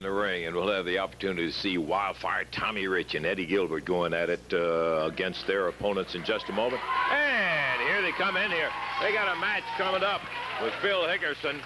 the ring, and we'll have the opportunity to see Wildfire Tommy Rich and Eddie Gilbert going at it against their opponents in just a moment. And here they come in here. They got a match coming up with Phil Hickerson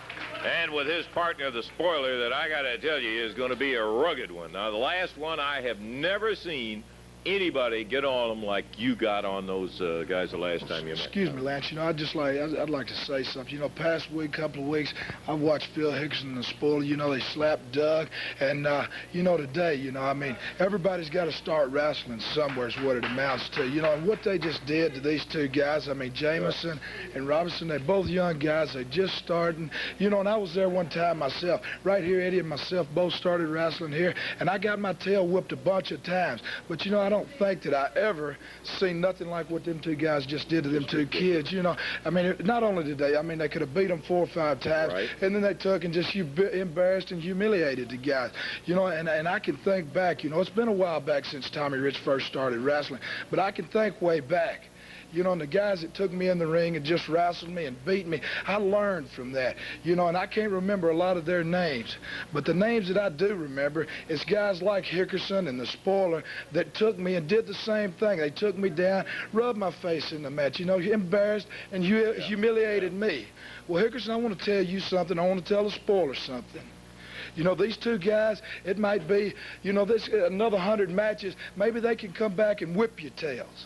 and with his partner, the Spoiler, that I got to tell you is going to be a rugged one. Now, the last one, I have never seen anybody get on them like you got on those guys the last time you met. Excuse me, Lance. You know, I'd like to say something. You know, past week, couple of weeks, I've watched Phil Hickerson and the Spoiler. You know, they slapped Doug, and you know, today, you know, I mean, everybody's got to start wrestling somewhere is what it amounts to. You know, and what they just did to these two guys. I mean, Jameson and Robinson, they're both young guys. They just starting. You know, and I was there one time myself. Right here, Eddie and myself both started wrestling here, and I got my tail whipped a bunch of times. But you know, I don't think that I ever seen nothing like what them two guys just did to them two kids. You know, I mean, not only did they, I mean, they could have beat them 4 or 5 times, and then they took and just embarrassed and humiliated the guys. You know, and I can think back, you know, it's been a while back since Tommy Rich first started wrestling, but I can think way back. You know, and the guys that took me in the ring and just wrestled me and beat me, I learned from that. You know, and I can't remember a lot of their names. But the names that I do remember is guys like Hickerson and the Spoiler that took me and did the same thing. They took me down, rubbed my face in the match, you know, embarrassed and humiliated me. Well, Hickerson, I want to tell you something. I want to tell the Spoiler something. You know, these two guys, it might be, you know, this another 100 matches, maybe they can come back and whip your tails.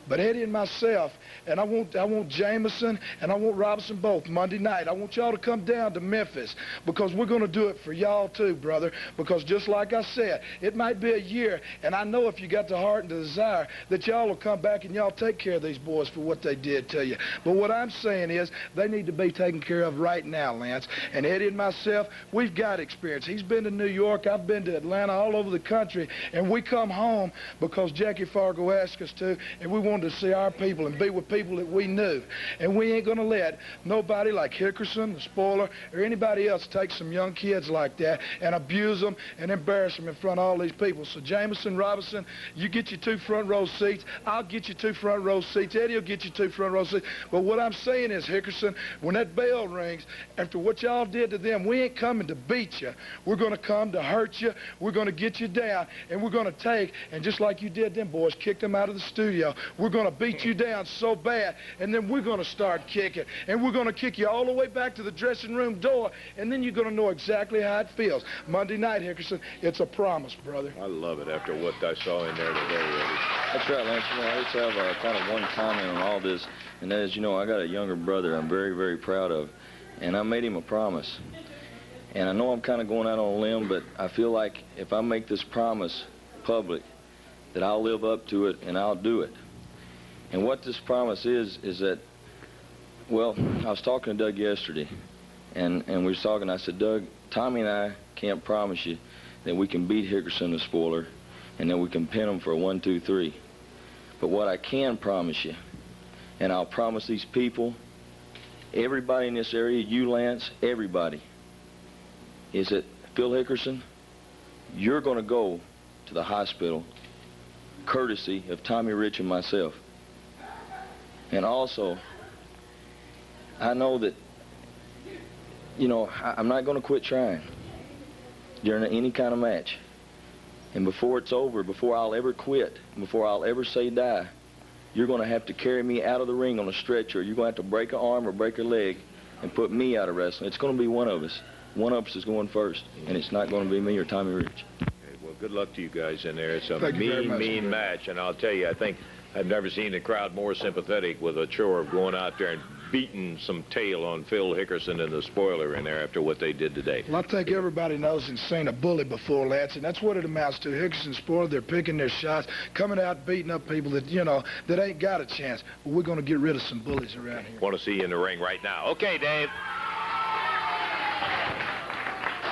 But Eddie and myself, and I want Jameson and I want Robinson both Monday night. I want y'all to come down to Memphis because we're going to do it for y'all too, brother. Because just like I said, it might be a year, and I know if you got the heart and the desire that y'all will come back and y'all take care of these boys for what they did to you. But what I'm saying is they need to be taken care of right now, Lance. And Eddie and myself, we've got experience. He's been to New York, I've been to Atlanta, all over the country, and we come home because Jackie Fargo asked us to, and we wanted to see our people and be with people that we knew. And we ain't gonna let nobody like Hickerson, the Spoiler, or anybody else take some young kids like that and abuse them and embarrass them in front of all these people. So Jameson, Robinson, you get your 2 front row seats. I'll get you 2 front row seats. Eddie will get you 2 front row seats. But what I'm saying is, Hickerson, when that bell rings, after what y'all did to them, we ain't coming to beat you. We're gonna come to hurt you. We're gonna get you down, and we're gonna take, and just like you did them boys, kick them out of the studio, we're going to beat you down so bad, and then we're going to start kicking, and we're going to kick you all the way back to the dressing room door, and then you're going to know exactly how it feels. Monday night, Hickerson, it's a promise, brother. I love it after what I saw in there today, Eddie. That's right, Lance. You know, I just have kind of one comment on all this, and that is, you know, I got a younger brother I'm very, very proud of, and I made him a promise. And I know I'm kind of going out on a limb, but I feel like if I make this promise public, that I'll live up to it and I'll do it. And what this promise is that, well, I was talking to Doug yesterday, and we was talking, I said, Doug, Tommy and I can't promise you that we can beat Hickerson, the Spoiler, and that we can pin him for a 1, 2, 3. But what I can promise you, and I'll promise these people, everybody in this area, you, Lance, everybody, is that Phil Hickerson, you're going to go to the hospital courtesy of Tommy Rich and myself. And also, I know that, you know, I'm not going to quit trying during any kind of match. And before it's over, before I'll ever quit, before I'll ever say die, you're going to have to carry me out of the ring on a stretcher. You're going to have to break an arm or break a leg and put me out of wrestling. It's going to be one of us. One of us is going first, and it's not going to be me or Tommy Rich. Okay, well, good luck to you guys in there. It's a mean match, and I'll tell you, I think I've never seen the crowd more sympathetic with a chore of going out there and beating some tail on Phil Hickerson and the Spoiler in there after what they did today. Well, I think everybody knows and seen a bully before, Lance, and that's what it amounts to. Hickerson, Spoiler, they're picking their shots, coming out, beating up people that, you know, that ain't got a chance. But we're going to get rid of some bullies around here. Want to see you in the ring right now. Okay, Dave.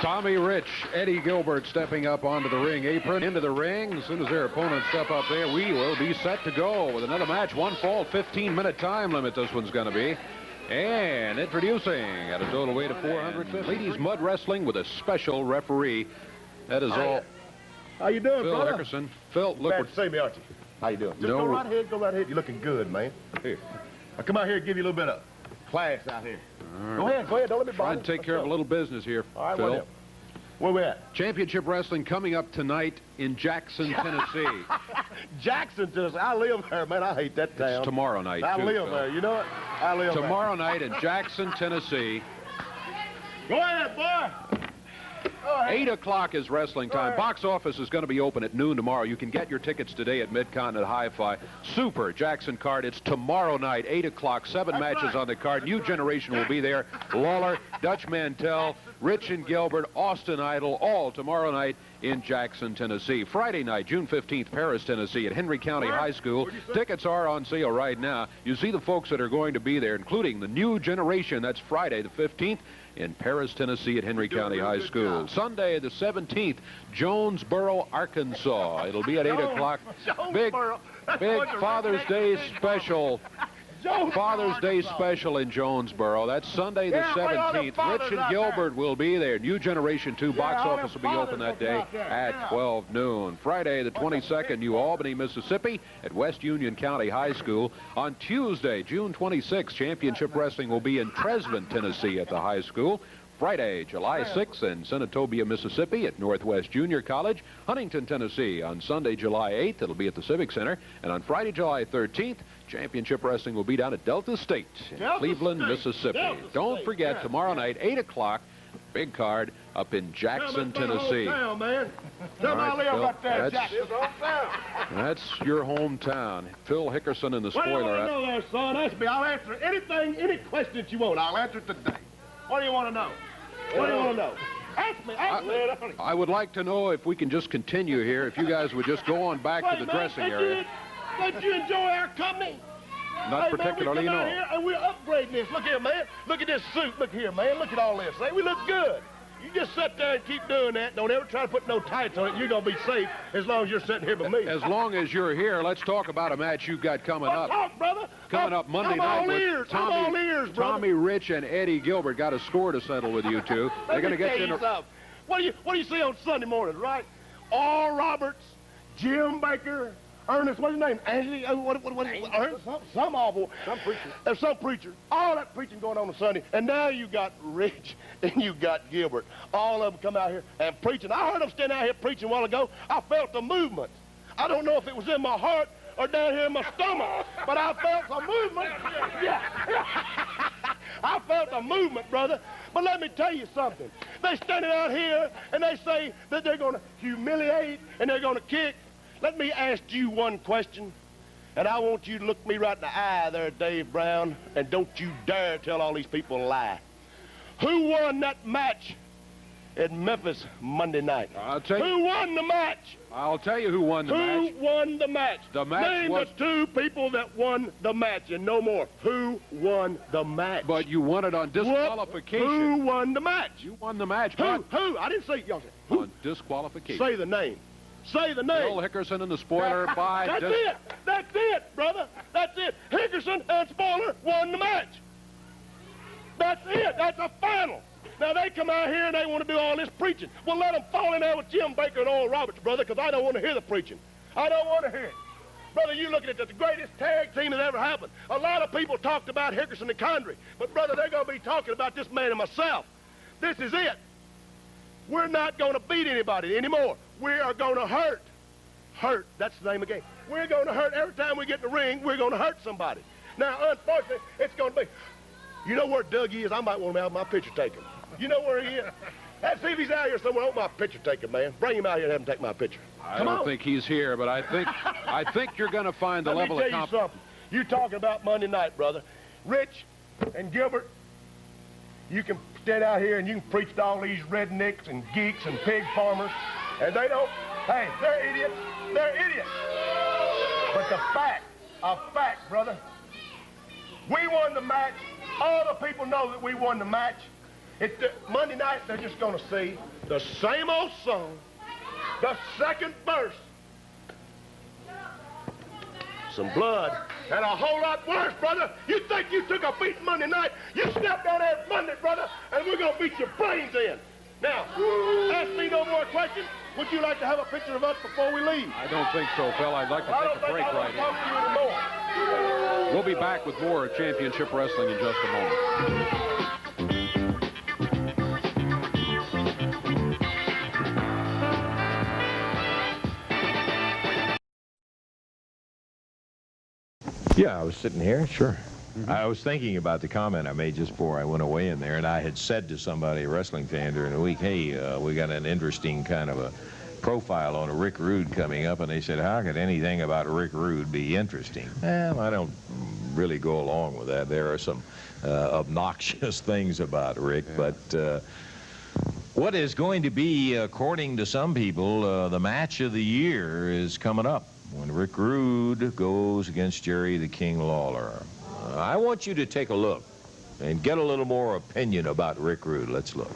Tommy Rich, Eddie Gilbert stepping up onto the ring apron, into the ring. As soon as their opponents step up there, we will be set to go with another match. 1 fall, 15-minute time limit this one's going to be. And introducing at a total weight of 450, ladies mud wrestling with a special referee. That is all. How you doing, Phil brother? Hickerson. Phil, look. Glad to see me, aren't you? How you doing? Just go right ahead, go right ahead. You're looking good, man. Here. I'll come out here and give you a little bit of class out here. Right. Go ahead, don't let me bother you. Trying to take care of a little business here, all right, Phil. Whatever. Where we at? Championship Wrestling coming up tonight in Jackson, Tennessee. Jackson, Tennessee. I live there, man. I hate that town. It's tomorrow night, I too, live Phil. there. You know what? I live there. Tomorrow night in Jackson, Tennessee. Go ahead, boy. 8 o'clock is wrestling time. Box office is going to be open at noon tomorrow. You can get your tickets today at Mid-Continent Hi-Fi. Super Jackson card. It's tomorrow night, 8 o'clock. 7 matches on the card. New Generation will be there. Lawler, Dutch Mantell, Rich and Gilbert, Austin Idol, all tomorrow night in Jackson, Tennessee. Friday night, June 15th, Paris, Tennessee at Henry County High School. Tickets are on sale right now. You see the folks that are going to be there, including the New Generation. That's Friday the 15th in Paris, Tennessee at Henry County High School. Sunday the 17th, Jonesboro, Arkansas. It'll be at 8 o'clock. Big Father's Day special. Father's Day special in Jonesboro. That's Sunday the 17th. Rich and Gilbert will be there. New Generation 2 box office will be open that day at 12 noon. Friday the 22nd, New Albany, Mississippi at West Union County High School. On Tuesday, June 26th, Championship Wrestling will be in Tresvant, Tennessee at the high school. Friday, July 6th in Senatobia, Mississippi at Northwest Junior College. Huntington, Tennessee on Sunday, July 8th. It'll be at the Civic Center. And on Friday, July 13th, Championship Wrestling will be down at Delta State in Cleveland, Mississippi. Don't forget, tomorrow night, 8 o'clock, big card up in Jackson, Tennessee. Tell me Right, live Phil, up there, Jackson. that's your hometown. Phil Hickerson in the What do you spoiler. want to know there, son? Ask me. I'll answer anything, any question that you want. I'll answer it today. What do you want to know? What do you want to know? Ask me. Ask me. I would like to know if we can just continue here, if you guys would just go on back to the dressing area. Don't you enjoy our company? Not particularly, we come out no. here and we're upgrading this. Look here, man. Look at this suit. Look here, man. Look at all this. Hey, we look good. You just sit there and keep doing that. Don't ever try to put no tights on it. You're going to be safe as long as you're sitting here with me. As long as you're here, let's talk about a match you've got coming up. Talk, brother. Coming up Monday night with I'm all ears, brother. Tommy Rich and Eddie Gilbert got a score to settle with you two. They're going to get you in a... What do you see on Sunday mornings, right? All Roberts, Jim Baker, Ernest, what's his name? Anthony, Ernest? Some awful. Some preacher. There's some preacher. All that preaching going on Sunday. And now you got Rich and you got Gilbert. All of them come out here and preaching. I heard them stand out here preaching a while ago. I felt the movement. I don't know if it was in my heart or down here in my stomach, but I felt the movement. Yeah. I felt the movement, brother. But let me tell you something. They standing out here and they say that they're going to humiliate and they're going to kick. Let me ask you one question, and I want you to look me right in the eye there, Dave Brown, and don't you dare tell all these people a lie. Who won that match in Memphis Monday night? I'll tell you. Who won the match? I'll tell you who won the match. Who won the match? The match Name was... the two people that won the match and no more. Who won the match? But you won it on disqualification. Who won the match? You won the match. Who? I didn't say y'all said who? On disqualification. Say the name. Say the name. Phil Hickerson and the spoiler by... That's it. That's it, brother. That's it. Hickerson and Spoiler won the match. That's it. That's a final. Now, they come out here and they want to do all this preaching. Well, let them fall in there with Jim Baker and Oral Roberts, brother, because I don't want to hear the preaching. I don't want to hear it. Brother, you looking at the greatest tag team that ever happened. A lot of people talked about Hickerson and Condrey, but, brother, they're going to be talking about this man and myself. This is it. We're not going to beat anybody anymore. We are going to hurt. Hurt. That's the name of the game. We're going to hurt. Every time we get in the ring, we're going to hurt somebody. Now, unfortunately, it's going to be... You know where Doug is? I might want to have my picture taken. You know where he is? Let's see if he's out here somewhere. I want my picture taken, man. Bring him out here and have him take my picture. I don't think he's here, but I think you're going to find the level of Let me tell you something. You're talking about Monday night, brother. Rich and Gilbert, you can stand out here and you can preach to all these rednecks and geeks and pig farmers, and they don't... Hey, they're idiots. They're idiots. But the fact, brother, we won the match. All the people know that we won the match. Monday night, they're just going to see the same old song, the second verse, some blood, and a whole lot worse, brother. You think you took a beating Monday night? You stepped down there Monday, brother, and we're going to beat your brains in. Now, ask me no more questions. Would you like to have a picture of us before we leave? I don't think so, Phil. I'd like to take a break right talk to you anymore. We'll be back with more Championship Wrestling in just a moment. Yeah, I was sitting here, sure. I was thinking about the comment I made just before I went away in there, and I had said to somebody, a wrestling fan during the week, hey, we got an interesting kind of a profile on a Rick Rude coming up, and they said, how could anything about Rick Rude be interesting? Well, I don't really go along with that. There are some obnoxious things about Rick, but what is going to be, according to some people, the match of the year is coming up when Rick Rude goes against Jerry the King Lawler. I want you to take a look and get a little more opinion about Rick Rude. Let's look.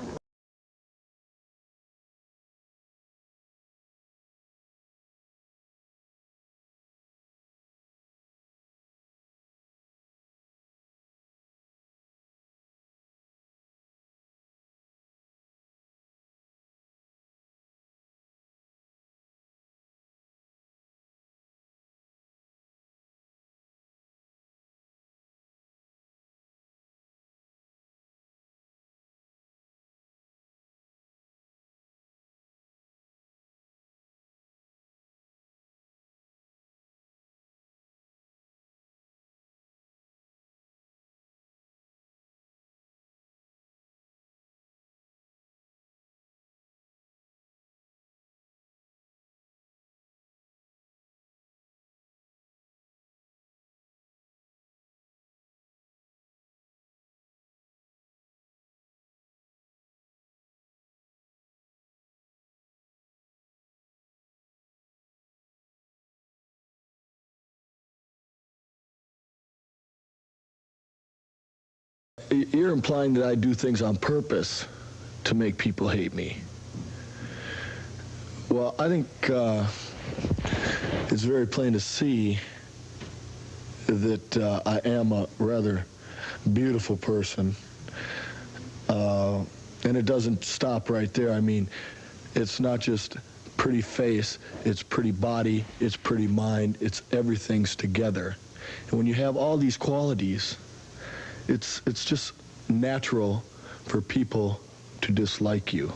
You're implying that I do things on purpose to make people hate me. Well, I think it's very plain to see that I am a rather beautiful person. And it doesn't stop right there. I mean, it's not just pretty face, it's pretty body, it's pretty mind, it's everything's together. And when you have all these qualities, it's just natural for people to dislike you.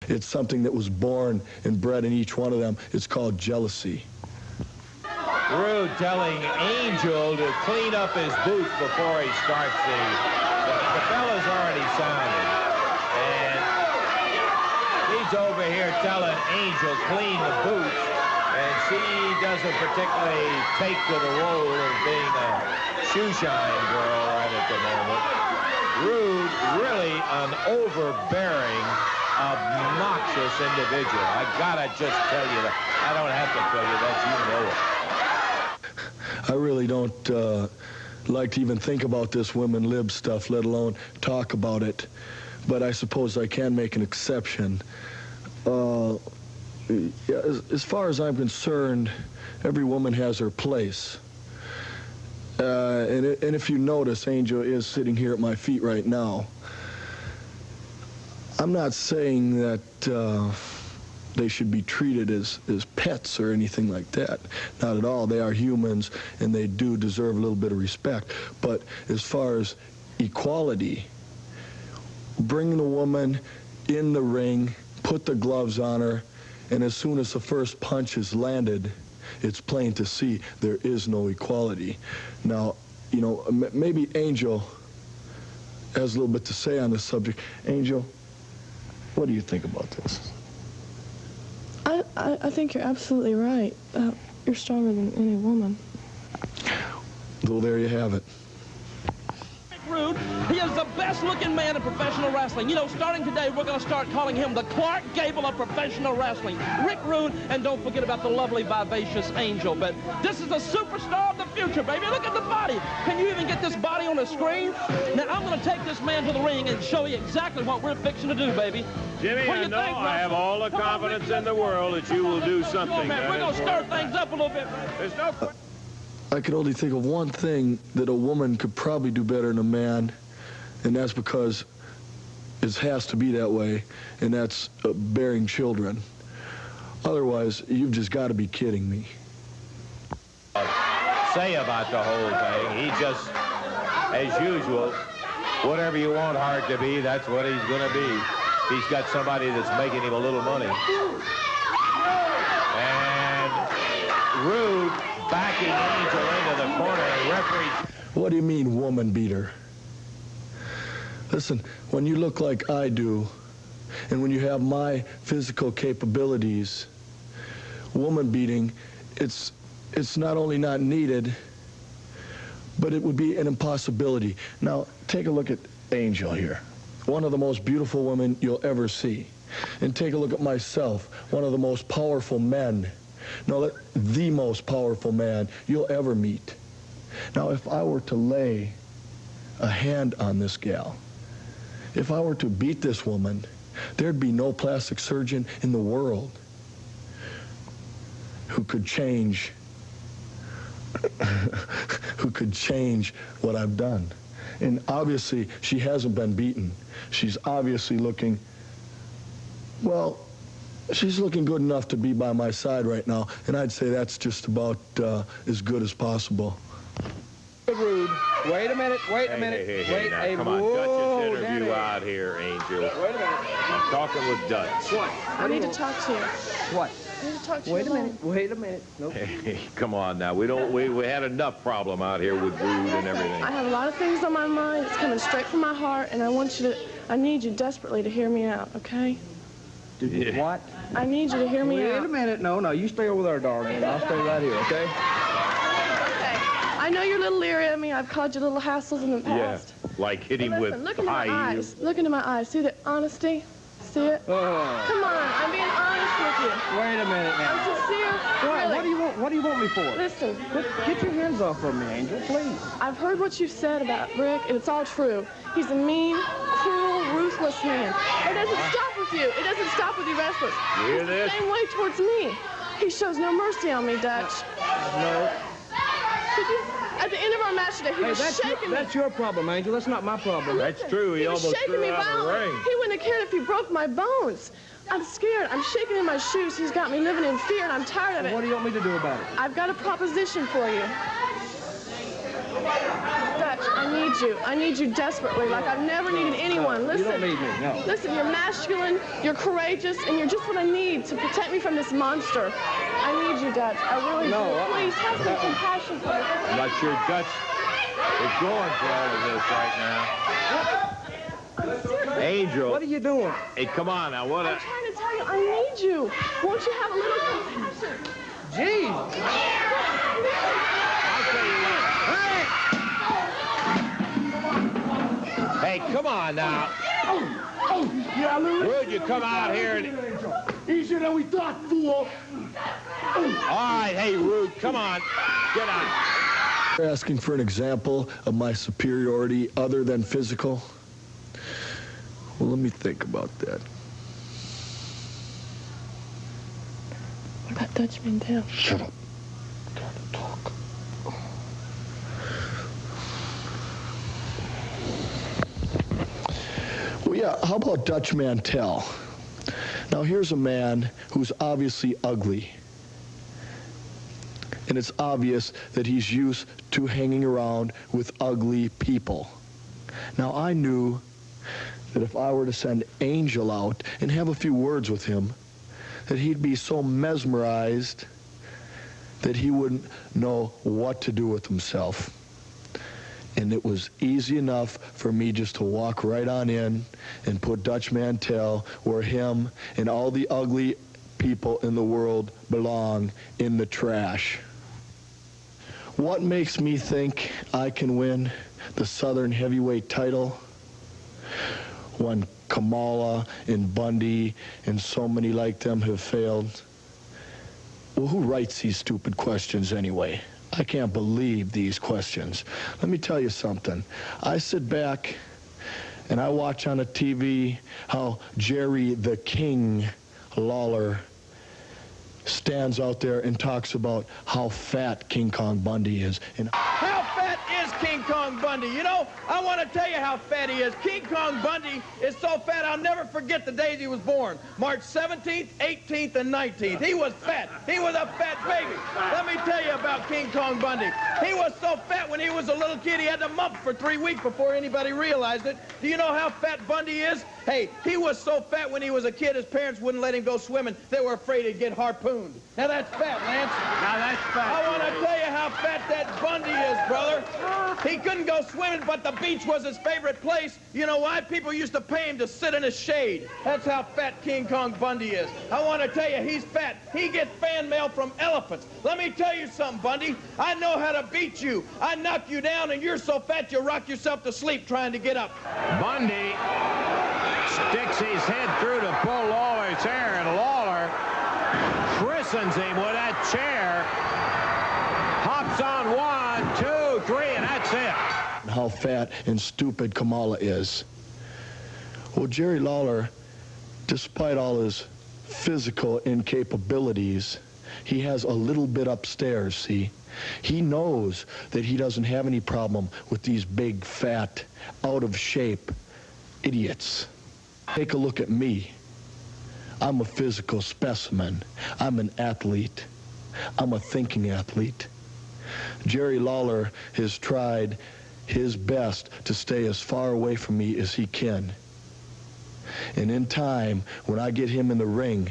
It's something that was born and bred in each one of them. It's called jealousy. Rude telling Angel to clean up his boots before he starts the bell has already sounded. And he's over here telling Angel clean the boots, and she doesn't particularly take to the role of being a shoeshine girl right at the moment. Rude, really an overbearing, obnoxious individual. I gotta just tell you that. I don't have to tell you that, you know it. I really don't like to even think about this women lib stuff, let alone talk about it. But I suppose I can make an exception. As far as I'm concerned, every woman has her place. And if you notice, Angel is sitting here at my feet right now. I'm not saying that they should be treated as pets or anything like that. Not at all. They are humans, and they do deserve a little bit of respect. But as far as equality, bring the woman in the ring, put the gloves on her, and as soon as the first punch is landed, it's plain to see there is no equality. Now, you know, maybe Angel has a little bit to say on this subject. Angel, what do you think about this? I think you're absolutely right. You're stronger than any woman. Well, there you have it. Rude. He is the best-looking man in professional wrestling. You know, starting today, we're going to start calling him the Clark Gable of professional wrestling. Rick Rude, and don't forget about the lovely, vivacious Angel. But this is the superstar of the future, baby. Look at the body. Can you even get this body on the screen? Now, I'm going to take this man to the ring and show you exactly what we're fixing to do, baby. Jimmy, I know I have all the confidence in the world that you will do something. Man, we're going to stir things up a little bit. There's no... I can only think of one thing that a woman could probably do better than a man, and that's because it has to be that way, and that's bearing children. Otherwise, you've just got to be kidding me. Say about the whole thing. He just, as usual, whatever you want Hart to be, that's what he's going to be. He's got somebody that's making him a little money. And Rude backing Angel into the corner, and referee... What do you mean, woman beater? Listen, when you look like I do, and when you have my physical capabilities, woman beating, it's not only not needed, but it would be an impossibility. Now, take a look at Angel here, one of the most beautiful women you'll ever see. And take a look at myself, one of the most powerful men. No, the most powerful man you'll ever meet. Now, if I were to lay a hand on this gal, if I were to beat this woman, there'd be no plastic surgeon in the world who could change what I've done. And obviously, she hasn't been beaten. She's obviously looking, well, she's looking good enough to be by my side right now, and I'd say that's just about as good as possible. Rude. Wait a minute, wait a minute. Wait, now, come on, Dutch this interview out here, Angel. Wait a minute. I'm talking with Dutch. What? I need to talk to you. What? I need to talk to you. Wait a minute, wait a minute. Nope. Hey, come on now. We had enough problem out here with Rude and everything. I have a lot of things on my mind. It's coming straight from my heart, and I need you desperately to hear me out, okay? What? I need you to hear me out. Wait a minute. No, you stay over there, darling, and I'll stay right here, okay? I know you're a little leery of me. I've called you little hassles in the past. Yeah, like hit him with look into my eyes. Look into my eyes. See the honesty? See it? Oh. Come on, I'm being honest with you. Wait a minute now. I'm sincere. What? Really. What do you want me for? Listen. Get your hands off of me, Angel, please. I've heard what you've said about Rick, and it's all true. He's a mean, cruel, ruthless man. It doesn't stop with you. It doesn't stop with you wrestlers. You hear He's this? the same way towards me. He shows no mercy on me, Dutch. No. At the end of our match today, he was shaking me. That's your problem, Angel. That's not my problem. That's true. He was almost shaking threw me out of the violently. ring. He wouldn't have cared if he broke my bones. I'm scared. I'm shaking in my shoes. He's got me living in fear, and I'm tired of it. What do you want me to do about it? I've got a proposition for you. Dutch, I need you. I need you desperately, like I've never needed anyone. Listen. You don't need me, no. Listen, you're masculine, you're courageous, and you're just what I need to protect me from this monster. I need you, Dutch. I really do. Please, have some compassion for me. I'm not sure Dutch is going for all of this right now. Angel. What are you doing? Hey, come on now. I'm trying to tell you, I need you. Won't you have a little compassion? Gee. I'll tell you what. Hey, come on now. Yeah, Lou. Rude, you come out here and... Easier than we thought, fool. All right, hey, Rude, come on. Get out. You're asking for an example of my superiority other than physical? Well, let me think about that. What about Dutch Mandel? Shut up. Gotta talk. Well, yeah, how about Dutch Mantell? Now here's a man who's obviously ugly. And it's obvious that he's used to hanging around with ugly people. Now I knew that if I were to send Angel out and have a few words with him, that he'd be so mesmerized that he wouldn't know what to do with himself. And it was easy enough for me just to walk right on in and put Dutch Mantell where him and all the ugly people in the world belong, in the trash. What makes me think I can win the Southern heavyweight title when Kamala and Bundy and so many like them have failed? Well, who writes these stupid questions anyway? I can't believe these questions. Let me tell you something. I sit back and I watch on the TV how Jerry the King Lawler stands out there and talks about how fat King Kong Bundy is. And how fat is King Kong Bundy? You know, I want to tell you how fat he is. King Kong Bundy is so fat I'll never forget the days he was born. March 17th, 18th, and 19th. He was fat. He was a fat baby. Let me tell you about King Kong Bundy. He was so fat when he was a little kid, he had to mump for 3 weeks before anybody realized it. Do you know how fat Bundy is? Hey, he was so fat when he was a kid, his parents wouldn't let him go swimming. They were afraid he'd get harpooned. Now that's fat, Lance. Now that's fat. I want to tell you how fat that Bundy is, brother. He couldn't go swimming, but the beach was his favorite place. You know why? People used to pay him to sit in his shade. That's how fat King Kong Bundy is. I want to tell you, he's fat. He gets fan mail from elephants. Let me tell you something, Bundy. I know how to beat you. I knock you down, and you're so fat you rock yourself to sleep trying to get up. Bundy sticks his head through to pull Lawler's hair, and Lawler christens him with that chair. Hops on 1, 2, 3, and that's it. How fat and stupid Kamala is. Well, Jerry Lawler, despite all his physical incapabilities, he has a little bit upstairs, see? He knows that he doesn't have any problem with these big, fat, out-of-shape idiots. Take a look at me. I'm a physical specimen. I'm an athlete. I'm a thinking athlete. Jerry Lawler has tried his best to stay as far away from me as he can. And in time, when I get him in the ring,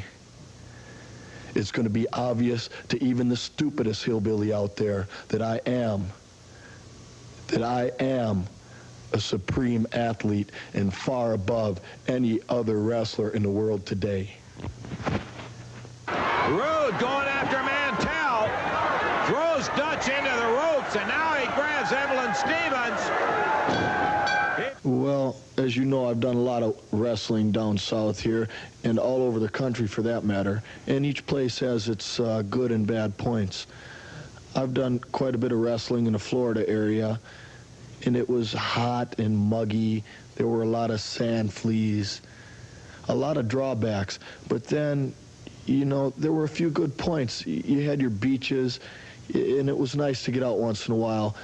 it's going to be obvious to even the stupidest hillbilly out there that I am a supreme athlete and far above any other wrestler in the world today. Rude going after Mantell. Throws Dutch into the ropes, and now he grabs Evelyn Stevens. Well, as you know, I've done a lot of wrestling down south here and all over the country for that matter, and each place has its good and bad points. I've done quite a bit of wrestling in the Florida area, and it was hot and muggy. There were a lot of sand fleas, a lot of drawbacks, but then, you know, there were a few good points. You had your beaches, and it was nice to get out once in a while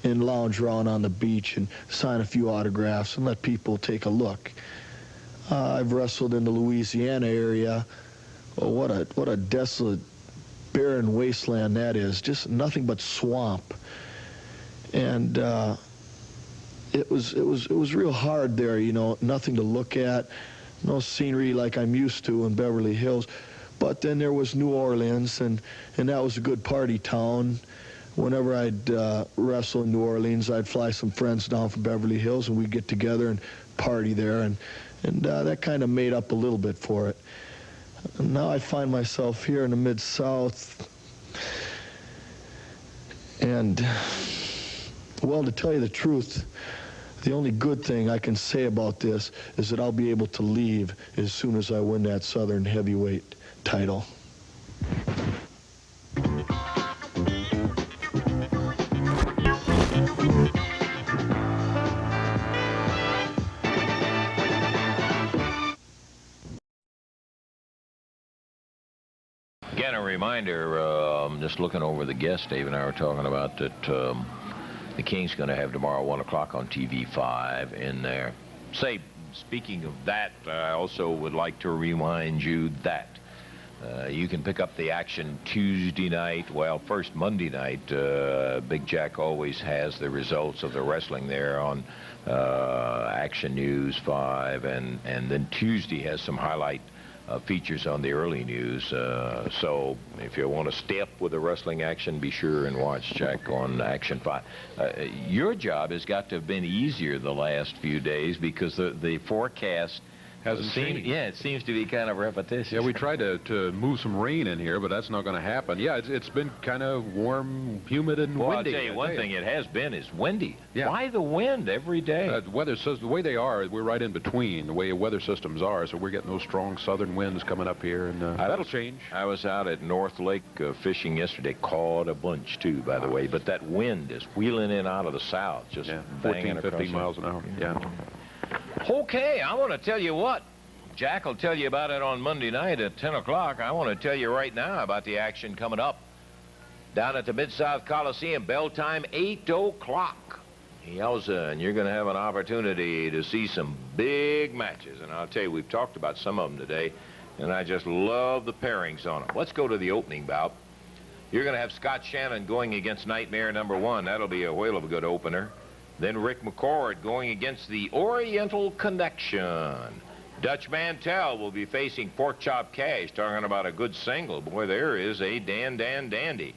and lounge around on the beach and sign a few autographs and let people take a look. I've wrestled in the Louisiana area. Oh, what a desolate, barren wasteland that is. Just nothing but swamp. And it was real hard there, you know, nothing to look at, no scenery like I'm used to in Beverly Hills. But then there was New Orleans, and that was a good party town. Whenever I'd wrestle in New Orleans, I'd fly some friends down from Beverly Hills, and we'd get together and party there, and that kind of made up a little bit for it. And now I find myself here in the Mid-South, and, well, to tell you the truth, the only good thing I can say about this is that I'll be able to leave as soon as I win that Southern heavyweight title. Again, a reminder, just looking over the guest, Dave and I were talking about that the King's going to have tomorrow 1 o'clock on TV5 in their, say, speaking of that, I also would like to remind you that you can pick up the action Tuesday night. Well, first Monday night, Big Jack always has the results of the wrestling there on Action News 5, and then Tuesday has some highlight features on the early news. So if you want to stay up with the wrestling action, be sure and watch Jack on Action 5. Your job has got to have been easier the last few days because the forecast hasn't changed. Yeah, it seems to be kind of repetitious. Yeah, we tried to move some rain in here, but that's not going to happen. Yeah, it's been kind of warm, humid, and windy. I'll tell you one thing it has been is windy. Yeah. Why the wind every day? The weather says the way they are, we're right in between the way weather systems are, so we're getting those strong southern winds coming up here, and that'll change. I was out at North Lake fishing yesterday, caught a bunch too, by the way, but that wind is wheeling in out of the south, just 14, 15 miles an hour. Yeah. Okay, I want to tell you what. Jack will tell you about it on Monday night at 10 o'clock. I want to tell you right now about the action coming up down at the Mid-South Coliseum. Bell time, 8 o'clock. Yowza, and you're going to have an opportunity to see some big matches. And I'll tell you, we've talked about some of them today, and I just love the pairings on them. Let's go to the opening bout. You're going to have Scott Shannon going against Nightmare #1. That'll be a whale of a good opener. Then Rick McCord going against the Oriental Connection. Dutch Mantel will be facing Pork Chop Cash, talking about a good single. Boy, there is a dandy.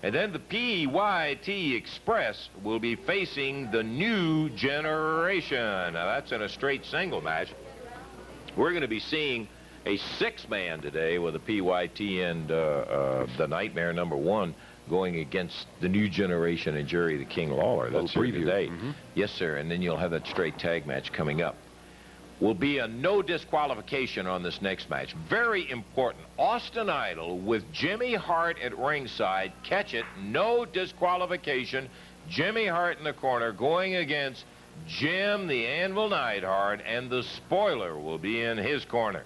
And then the PYT Express will be facing the New Generation. Now, that's in a straight single match. We're going to be seeing a 6-man today with the PYT and the Nightmare #1 going against the New Generation and Jerry the King Lawler. That's here today. Yes, sir. And then you'll have that straight tag match coming up. Will be a no disqualification on this next match. Very important. Austin Idol with Jimmy Hart at ringside. Catch it. No disqualification. Jimmy Hart in the corner going against Jim the Anvil Neidhart, and the spoiler will be in his corner.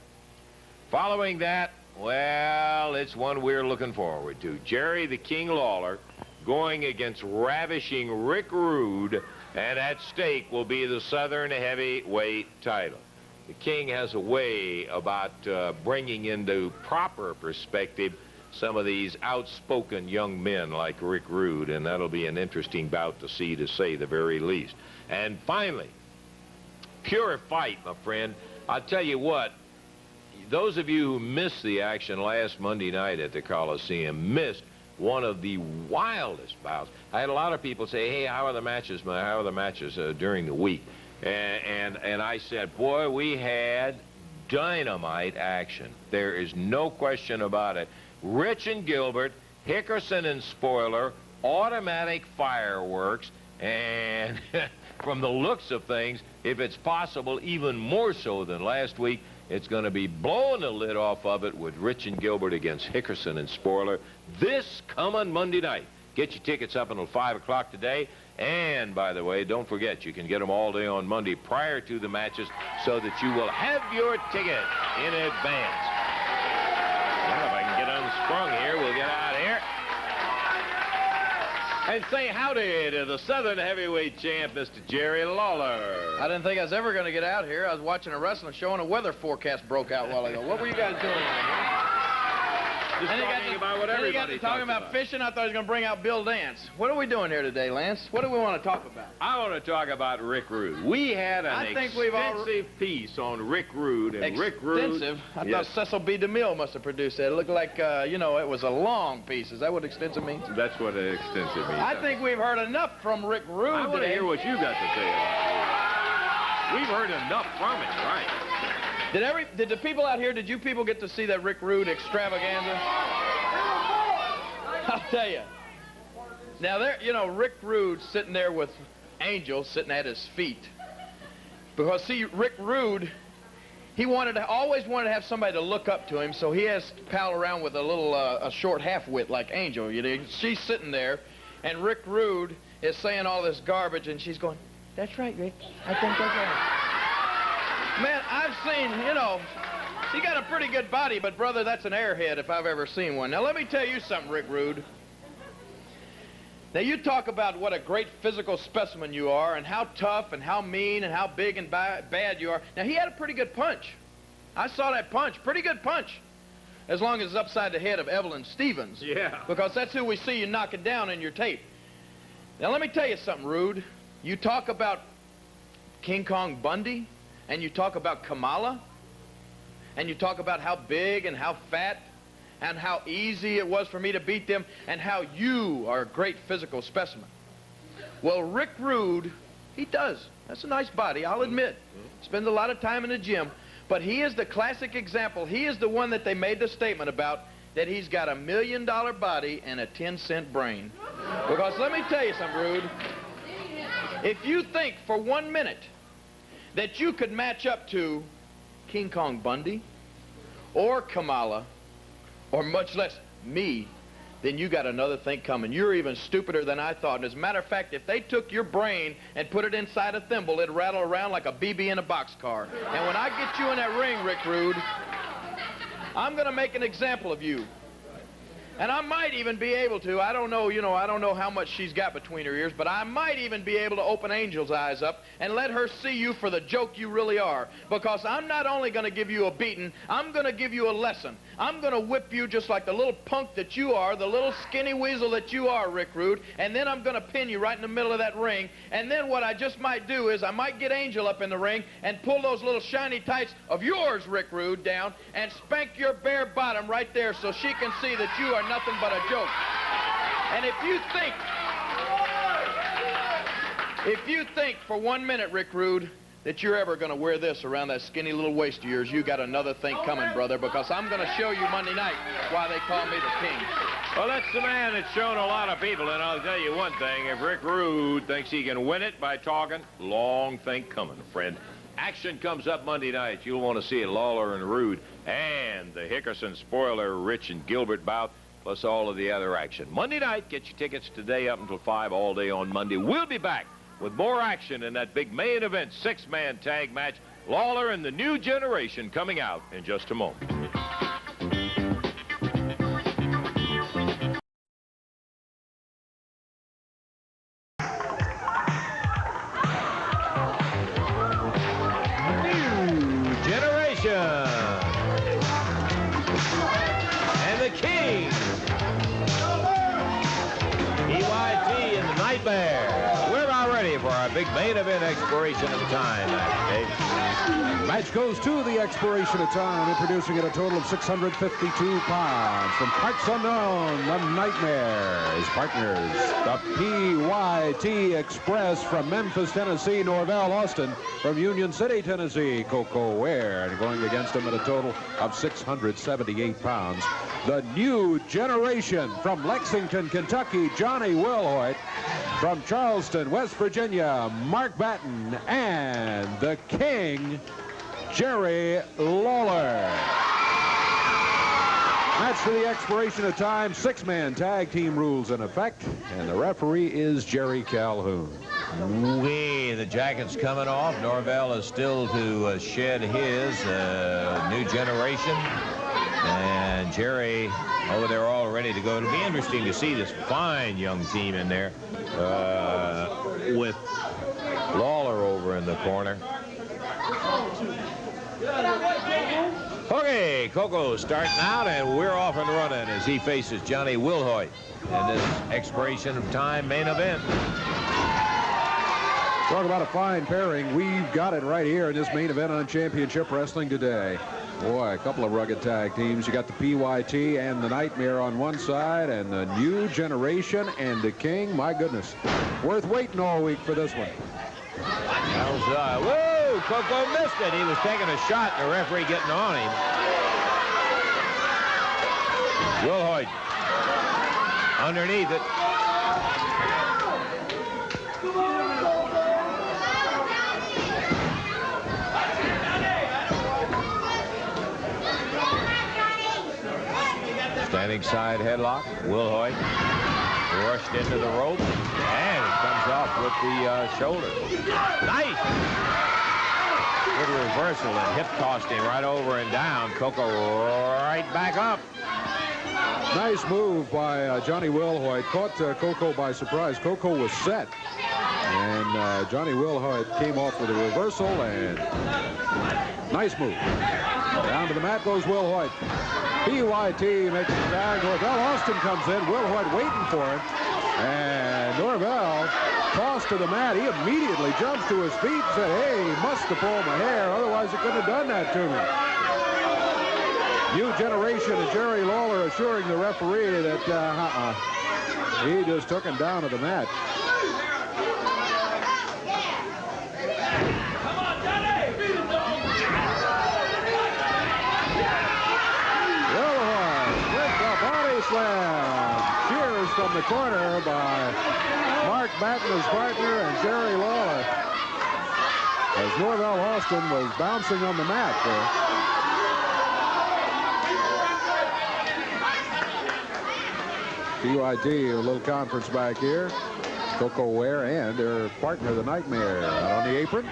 Following that, well, it's one we're looking forward to. Jerry the King Lawler going against ravishing Rick Rude, and at stake will be the Southern Heavyweight title. The King has a way about bringing into proper perspective some of these outspoken young men like Rick Rude, and that'll be an interesting bout to see, to say the very least. And finally, pure fight, my friend. I'll tell you what, those of you who missed the action last Monday night at the Coliseum missed one of the wildest bouts. I had a lot of people say, hey, how are the matches, how are the matches during the week? And I said, boy, we had dynamite action. There is no question about it. Rich and Gilbert, Hickerson and Spoiler, automatic fireworks, and from the looks of things, if it's possible, even more so than last week, it's going to be blowing the lid off of it with Rich and Gilbert against Hickerson and Spoiler this coming Monday night. Get your tickets up until 5 o'clock today. And, by the way, don't forget, you can get them all day on Monday prior to the matches so that you will have your ticket in advance. Well, if I can get unsprung here, we'll get out of here. And say howdy to the Southern Heavyweight champ, Mr. Jerry Lawler. I didn't think I was ever going to get out here. I was watching a wrestling show and a weather forecast broke out a while ago. What were you guys doing? Just talking about what everybody talking about fishing. I thought he was going to bring out Bill Dance. What are we doing here today, Lance? What do we want to talk about? I want to talk about Rick Rude. We had an extensive piece on Rick Rude. And Rick Rude. Extensive? I thought Cecil B. DeMille must have produced that. It looked like, you know, it was a long piece. Is that what extensive means? That's what extensive means. I think we've heard enough from Rick Rude. I want to hear what you got to say about it. We've heard enough from it, right? Did the people out here, did you people get to see that Rick Rude extravaganza? I'll tell you. Now, there, you know, Rick Rude sitting there with Angel sitting at his feet. Because, see, Rick Rude, he always wanted to have somebody to look up to him, so he has to pal around with a little, a short half-wit like Angel. You know, she's sitting there, and Rick Rude is saying all this garbage, and she's going, that's right, Rick. I think that's right. Man, I've seen, you know, he got a pretty good body, but, brother, that's an airhead if I've ever seen one. Now, let me tell you something, Rick Rude. Now, you talk about what a great physical specimen you are and how tough and how mean and how big and bad you are. Now, he had a pretty good punch. I saw that punch. Pretty good punch. As long as it's upside the head of Evelyn Stevens. Yeah. Because that's who we see you knocking down in your tape. Now, let me tell you something, Rude. You talk about King Kong Bundy, and you talk about Kamala, and you talk about how big and how fat and how easy it was for me to beat them, and how you are a great physical specimen. Well, Rick Rude, he does. That's a nice body, I'll admit. Spends a lot of time in the gym, but he is the classic example. He is the one that they made the statement about, that he's got $1 million body and a 10-cent brain. Because let me tell you something, Rude. If you think for 1 minute that you could match up to King Kong Bundy or Kamala, or much less me, then you got another thing coming. You're even stupider than I thought. And as a matter of fact, if they took your brain and put it inside a thimble, it'd rattle around like a BB in a boxcar. And when I get you in that ring, Rick Rude, I'm going to make an example of you. And I might even be able to, I don't know, I don't know how much she's got between her ears, but I might even be able to open Angel's eyes up and let her see you for the joke you really are. Because I'm not only going to give you a beating, I'm going to give you a lesson. I'm going to whip you just like the little punk that you are, the little skinny weasel that you are, Rick Rude, and then I'm going to pin you right in the middle of that ring. And then what I just might do is I might get Angel up in the ring and pull those little shiny tights of yours, Rick Rude, down and spank your bare bottom right there so she can see that you are nothing but a joke. And if you think for 1 minute, Rick Rude, that you're ever going to wear this around that skinny little waist of yours, you got another thing coming, brother, because I'm going to show you Monday night why they call me the king. Well, that's the man that's shown a lot of people, and I'll tell you one thing. If Rick Rude thinks he can win it by talking, long thing coming, friend. Action comes up Monday night. You'll want to see it, Lawler and Rude, and the Hickerson spoiler, Rich and Gilbert bout, plus all of the other action. Monday night, get your tickets today up until 5 all day on Monday. We'll be back with more action in that big main event 6-man tag match. Lawler and the New Generation coming out in just a moment. New Generation and the King. EYT and the Nightmare. We're about ready for our big main event expiration of time. Dave. Match goes to the expiration of time, introducing at a total of 652 pounds. From parts unknown, the Nightmare. His partners, the PYT Express from Memphis, Tennessee, Norvell Austin from Union City, Tennessee, Coco Ware. And going against him at a total of 678 pounds, the New Generation from Lexington, Kentucky, Johnny Wilhoit. From Charleston, West Virginia, Mark Batten, and the King, Jerry Lawler. That's for the expiration of time. 6-man tag team rules in effect, and the referee is Jerry Calhoun. The jacket's coming off. Norvell is still to shed his New Generation. And Jerry over there all ready to go. It'll be interesting to see this fine young team in there with Lawler over in the corner. Okay, Coco starting out, and we're off and running as he faces Johnny Wilhoit in this expiration of time main event. Talk about a fine pairing. We've got it right here in this main event on Championship Wrestling today. Boy, a couple of rugged tag teams. You got the PYT and the Nightmare on one side, and the New Generation and the King. My goodness. Worth waiting all week for this one. Whoa, Coco missed it. He was taking a shot, and the referee getting on him. Wilhoit underneath it. Standing side headlock. Wilhoit rushed into the rope, and it comes off with the shoulder. Nice! Good reversal and hip tossed him right over and down. Coco right back up. Nice move by Johnny Wilhoit. Caught Coco by surprise. Coco was set. And Johnny Wilhoit came off with a reversal, and nice move. Down to the mat goes Wilhoit. PYT makes the tag. Norvell Austin comes in. Wilhoit waiting for him. And Norvell tossed to the mat. He immediately jumps to his feet and said, hey, he must have pulled my hair. Otherwise, he couldn't have done that to me. New Generation and Jerry Lawler assuring the referee that he just took him down to the mat. Slam. Cheers from the corner by Mark Batten, his partner, and Jerry Lawler, as Norvell Austin was bouncing on the mat there. PYT, a little conference back here. Coco Ware and their partner, the Nightmare, out on the apron.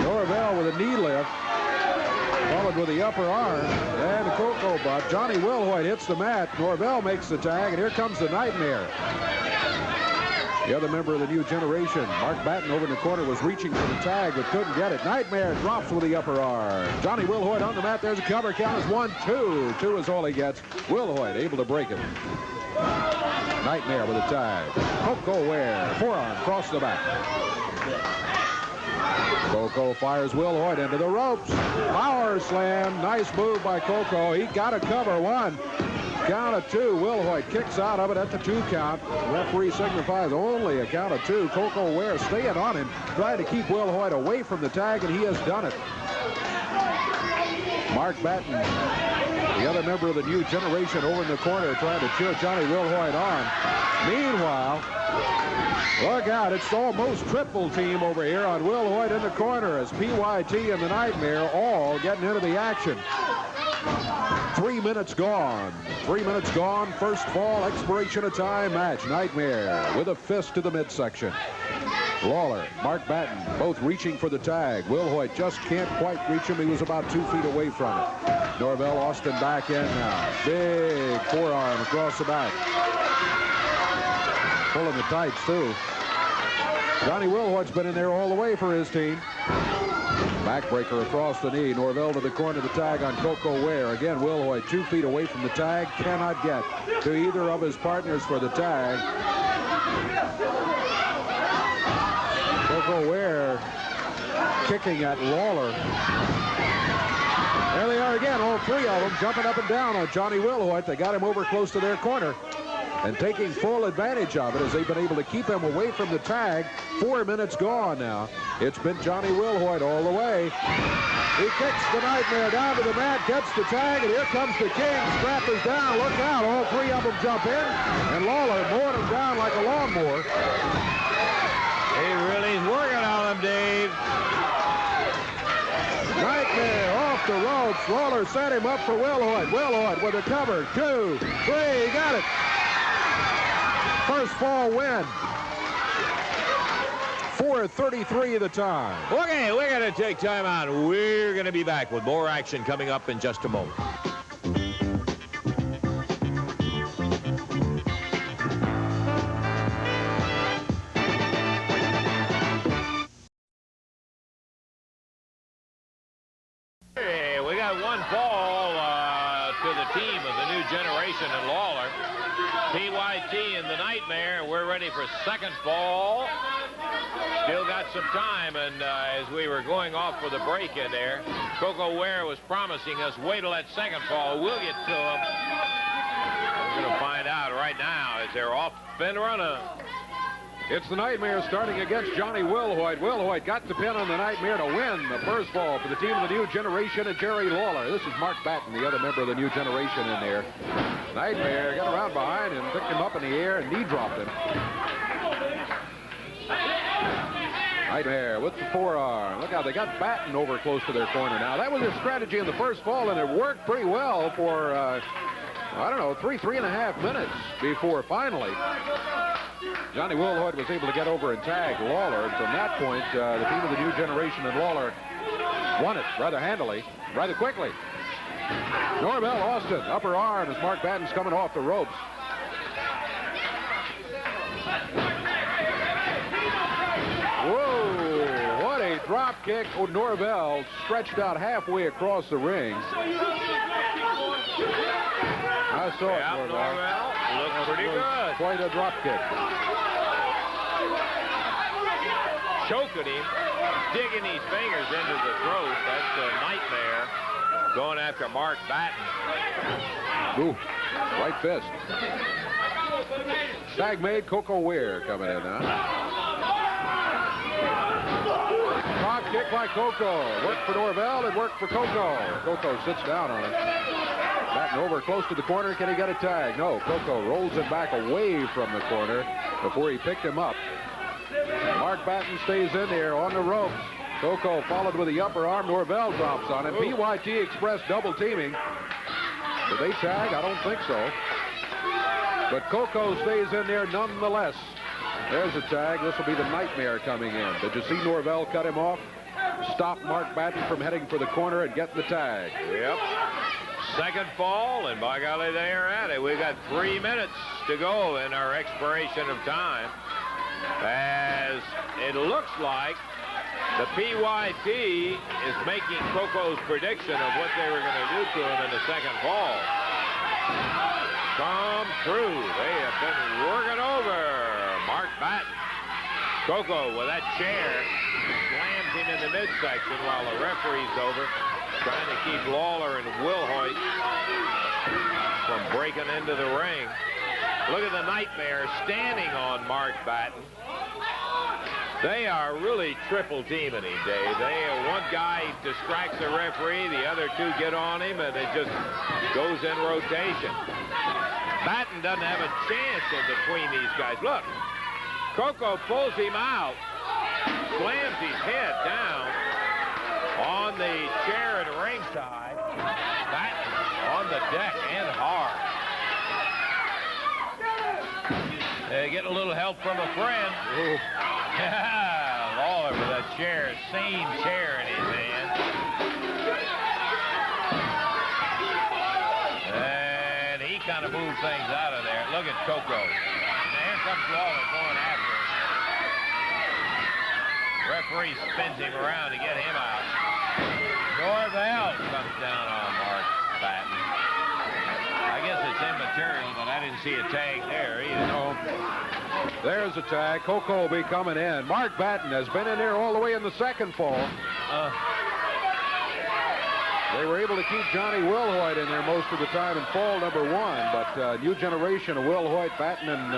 Norvell with a knee lift. Followed with the upper arm and the Coco butt. Johnny Wilhoit hits the mat. Norvell makes the tag, and here comes the Nightmare. The other member of the New Generation, Mark Batten, over in the corner, was reaching for the tag but couldn't get it. Nightmare drops with the upper arm. Johnny Wilhoit on the mat. There's a cover. Count is 1-2. 2 is all he gets. Wilhoit able to break it. Nightmare with a tag. Coco Ware, forearm across the back. Coco fires Wilhoit into the ropes. Power slam. Nice move by Coco. He got a cover. 1. Count of 2. Wilhoit kicks out of it at the 2 count. The referee signifies only a count of 2. Coco Ware staying on him, trying to keep Wilhoit away from the tag, and he has done it. Mark Batten, the other member of the New Generation, over in the corner trying to cheer Johnny Wilhoit on. Meanwhile, look out, it's almost triple team over here on Wilhoit in the corner as PYT and the Nightmare all getting into the action. 3 minutes gone. 3 minutes gone. First fall, expiration of time match. Nightmare with a fist to the midsection. Lawler, Mark Batten, both reaching for the tag. Wilhoit just can't quite reach him. He was about 2 feet away from it. Norvell Austin back in now. Big forearm across the back. Pulling the tights, too. Johnny Wilhoit's been in there all the way for his team. Backbreaker across the knee. Norvell to the corner, the tag on Coco Ware. Again, Wilhoit 2 feet away from the tag. Cannot get to either of his partners for the tag. Coco Ware kicking at Lawler. There they are again, all 3 of them jumping up and down on Johnny Wilhoit. They got him over close to their corner and taking full advantage of it as they've been able to keep him away from the tag. 4 minutes gone now. It's been Johnny Wilhoit all the way. He kicks the Nightmare down to the mat, gets the tag, and here comes the King. Strap is down. Look out. All 3 of them jump in, and Lawler mowing him down like a lawnmower. He really is working on him, Dave. Nightmare off the ropes. Lawler set him up for Wilhoit. Wilhoit with a cover. 2, 3. He got it. First fall win. 4:33 the time. Okay, we're going to take time out. We're going to be back with more action coming up in just a moment. Hey, we got 1 fall to the team of the New Generation and Lawler. PYT and the Nightmare, we're ready for second fall. Still got some time, and as we were going off for the break in there, Coco Ware was promising us, wait till that second fall. We'll get to him. We're going to find out right now as they're off and running. It's the Nightmare starting against Johnny Wilhoit. Wilhoit got the pin on the Nightmare to win the first fall for the team of the New Generation and Jerry Lawler. This is Mark Batten, the other member of the New Generation in there. Nightmare got around behind him, picked him up in the air, and knee dropped him. Nightmare with the forearm. Look out, they got Batten over close to their corner now. That was their strategy in the first fall, and it worked pretty well for, I don't know, 3.5 minutes before finally Johnny Wilhoit was able to get over and tag Lawler. And from that point, the team of the New Generation and Lawler won it rather handily, rather quickly. Norvell Austin, upper arm as Mark Batten's coming off the ropes. Whoa, what a drop kick. Oh, Norvell stretched out halfway across the ring. I saw it, Norvell. Looks pretty good. Quite a drop kick. Choking him, digging his fingers into the throat. That's a nightmare. Going after Mark Batten. Ooh, right fist. Tag made. Coco Weir coming in now. Drop kick by Coco. Worked for Norvell and worked for Coco. Coco sits down on it. Batten over close to the corner. Can he get a tag? No. Coco rolls it back away from the corner before he picked him up. Mark Batten stays in there on the ropes. Coco followed with the upper arm. Norvell drops on him. PYT Express double teaming. Did they tag? I don't think so. But Coco stays in there nonetheless. There's a tag. This will be the nightmare coming in. Did you see Norvell cut him off? Stop Mark Batten from heading for the corner and getting the tag. Yep. Second fall, and by golly, they are at it. We've got 3 minutes to go in our expiration of time. As it looks like the PYT is making Coco's prediction of what they were going to do to him in the second fall come true. They have been working over Mark Batten. Coco with that chair slams him in the midsection while the referee's over, trying to keep Lawler and Wilhoit from breaking into the ring. Look at the nightmare standing on Mark Batten. They are really triple teaming him, Dave. One guy distracts the referee, the other two get on him, and it just goes in rotation. Batten doesn't have a chance in between these guys. Look, Coco pulls him out, slams his head down on the chair at ringside. Batten on the deck and hard. Getting a little help from a friend. Ooh. Yeah, Lawler with that chair, same chair in his hand. And he kind of moved things out of there. Look at Coco. Now here comes Lawler going after him. Referee spins him around to get him out. Norvell comes down on Mark Batten. I guess it's immaterial, but I didn't see a tag there either. No. There's a tag. Coco will be coming in. Mark Batten has been in there all the way in the second fall. They were able to keep Johnny Wilhoit in there most of the time in fall number 1, but new generation of Wilhoit, Batten, and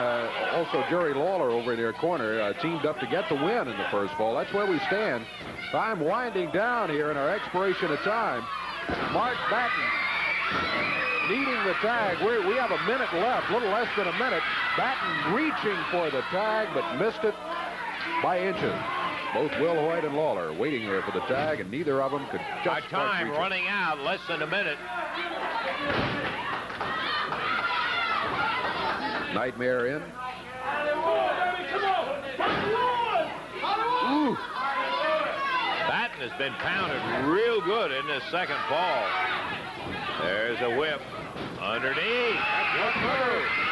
also Jerry Lawler over in their corner teamed up to get the win in the first fall. That's where we stand. Time winding down here in our expiration of time. Mark Batten needing the tag. We have a minute left, a little less than a minute. Batten reaching for the tag, but missed it by inches. Both Wilhoit and Lawler waiting there for the tag, and neither of them could just our time running out, less than a minute. Nightmare in. Ooh. Batten has been pounded real good in this second fall. There's a whip underneath.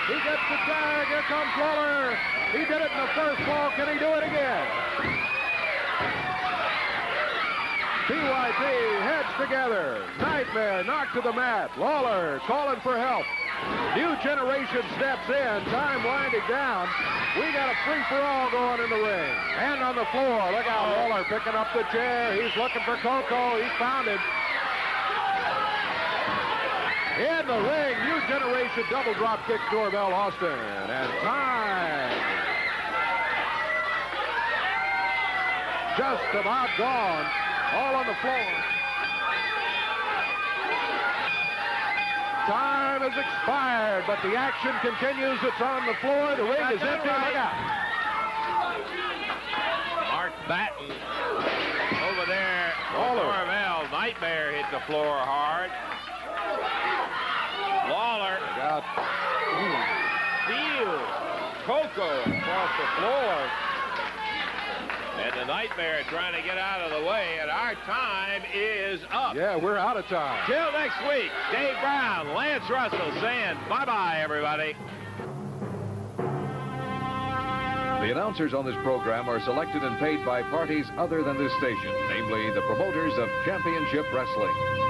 He gets the tag. Here comes Lawler. He did it in the first fall. Can he do it again? PYT heads together. Nightmare knocked to the mat. Lawler calling for help. New generation steps in. Time winding down. We got a free-for-all going in the ring. And on the floor. Look out, Lawler picking up the chair. He's looking for Coco. He found him. In the ring, new generation double drop kick, Norvell Austin. And time just about gone. All on the floor. Time has expired, but the action continues. It's on the floor. The ring is empty. Look out. Mark Batten over there. Norvell. Nightmare hit the floor hard. Lawler. Steals Coco across the floor. And the Nightmare trying to get out of the way, and our time is up. Yeah, we're out of time. Till next week, Dave Brown, Lance Russell saying bye-bye, everybody. The announcers on this program are selected and paid by parties other than this station, namely the promoters of Championship Wrestling.